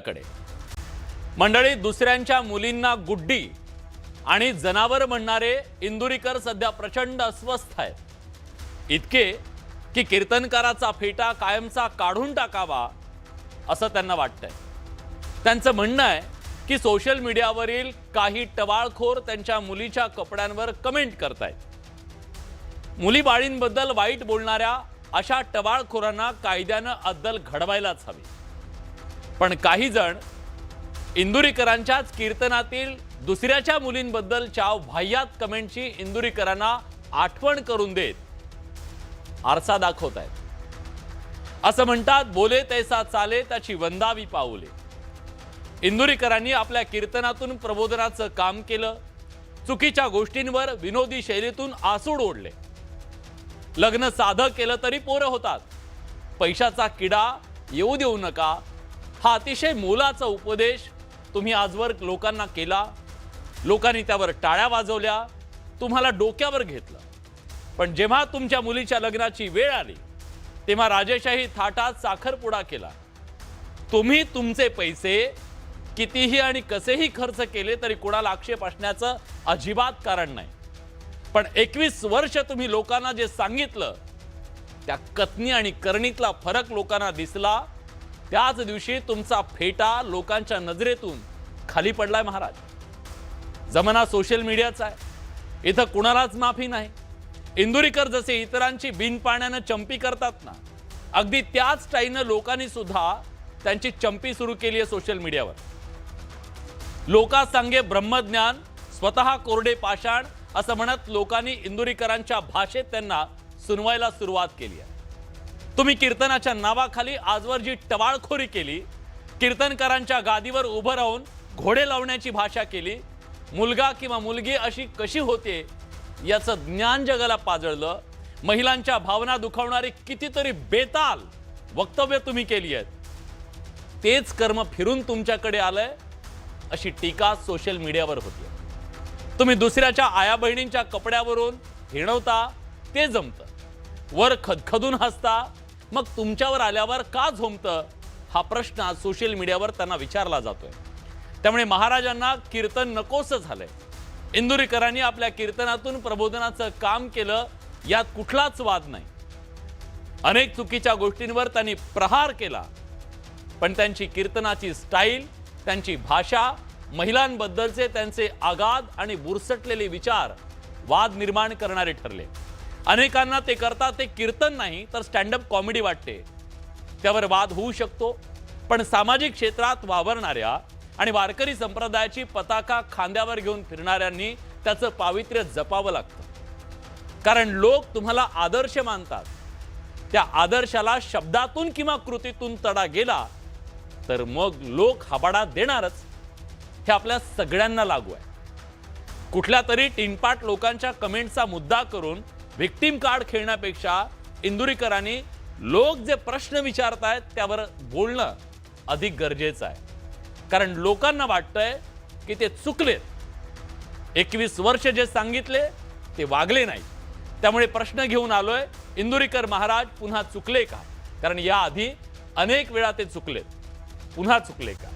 तुमच्याकडे। मंडळी, दुसऱ्यांच्या मुलींना गुड्डी आणि जनावर म्हणणारे इंदुरीकर सध्या प्रचंड अस्वस्थ आहेत। इतके की कीर्तनकाराचा फेटा कायमचा काढून टाकावा असं त्यांना वाटतंय। त्यांचं म्हणणं आहे की सोशल मीडियावरील काही टवाळखोर त्यांच्या मुलीच्या कपड्यांवर कमेंट करतायत। मुली बाळींबद्दल वाईट बोलणाऱ्या अशा टवाळखोरांना कायद्यानं अद्दल घडवायलाच हवी। पण काही जण इंदुरीकरांच्याच कीर्तनातील दुसऱ्याच्या मुलींबद्दलच्या वाह्यात कमेंटची इंदुरीकरांना आठवण करून देत आरसा दाखवतायत। असं म्हणतात, बोले तैसा चाले त्याची वंदावी पाऊले। इंदुरीकरांनी आपल्या कीर्तनातून प्रबोधनाचं काम केलं, चुकीच्या गोष्टींवर विनोदी शैलीतून आसूड ओढले। लग्न साधं केलं तरी पोरं होतात, पैशाचा किडा येऊ देऊ नका, हा अतिशय मोलाचा उपदेश तुम्ही आजवर लोकांना केला। लोकांनी त्यावर टाळ्या वाजवल्या, तुम्हाला डोक्यावर घेतलं। पण जेव्हा तुमच्या मुलीच्या लग्नाची वेळ आली तेव्हा राजेशाही थाटात साखरपुडा केला। तुम्ही तुमचे पैसे कितीही आणि कसेही खर्च केले तरी कोणाला आक्षेप असण्याचं अजिबात कारण नाही। पण 21 वर्ष तुम्ही लोकांना जे सांगितलं त्या कथनी आणि करणीतला फरक लोकांना दिसला। त्याच दिवशी तुमचा फेटा लोकांच्या नजरेतून खाली पडलाय महाराज। जमाना सोशल मीडियाचा आहे, इथं कुणालाच माफी नाही। इंदुरीकर जसे इतरांची बिनपाण्यानं चंपी करतात ना, अगदी त्याच स्टाईलनं लोकांनी सुद्धा त्यांची चंपी सुरू केली आहे सोशल मीडियावर। लोका सांगे ब्रह्मज्ञान, स्वतः कोरडे पाषाण असं म्हणत लोकांनी इंदुरीकरांच्या भाषेत त्यांना सुनवायला सुरुवात केली आहे। तुम्ही कीर्तनाच्या नावाखाली आजवर जी टवाळखोरी केली, कीर्तनकारांच्या गादीवर उभं राहून घोडे लावण्याची भाषा केली, मुलगा किंवा मुलगी अशी कशी होते याचं ज्ञान जगाला पाजळलं, महिलांच्या भावना दुखावणारी कितीतरी बेताल वक्तव्य तुम्ही केली आहेत, तेच कर्म फिरून तुमच्याकडे आलंय अशी टीका सोशल मीडियावर होती। तुम्ही दुसऱ्याच्या आया बहिणींच्या कपड्यावरून हिणवता ते जमतं, वर खदखदून हसता, मग तुमच्यावर आल्यावर का झोंबतं हा प्रश्न आज सोशल मीडियावर त्यांना विचारला जातोय। त्यामुळे महाराजांना कीर्तन नकोसं झालंय। इंदुरीकरांनी आपल्या कीर्तनातून प्रबोधनाचं काम केलं, यात कुठलाच वाद नाही। अनेक चुकीच्या गोष्टींवर त्यांनी प्रहार केला, पण त्यांची कीर्तनाची स्टाईल, त्यांची भाषा, महिलांबद्दलचे त्यांचे आगाध आणि बुरसटलेले विचार वाद निर्माण करणारे ठरले। अनेकांना ते करता ते कीर्तन नाही तर स्टँडअप कॉमेडी वाटते, त्यावर वाद होऊ शकतो। पण सामाजिक क्षेत्रात वावरणाऱ्या आणि वारकरी संप्रदायाची पताका खांद्यावर घेऊन फिरणाऱ्यांनी त्याचं पावित्र्य जपावं लागतं। कारण लोक तुम्हाला आदर्श मानतात, त्या आदर्शाला शब्दातून किंवा कृतीतून तडा गेला तर मग लोक हबाडा देणारच, हे आपल्या सगळ्यांना लागू आहे। कुठल्या तरी टिनपाट लोकांच्या कमेंटचा मुद्दा करून व्हिक्टिम कार्ड खेळण्यापेक्षा इंदुरीकरांनी लोक जे प्रश्न विचारतायत त्यावर बोलणं अधिक गरजेचं आहे। कारण लोकांना वाटतंय की ते चुकलेत, 21 वर्ष जे सांगितले ते वागले नाही। त्यामुळे प्रश्न घेऊन आलोय, इंदुरीकर महाराज पुन्हा चुकले का? कारण याआधी अनेक वेळा ते चुकलेत, पुन्हा चुकले का?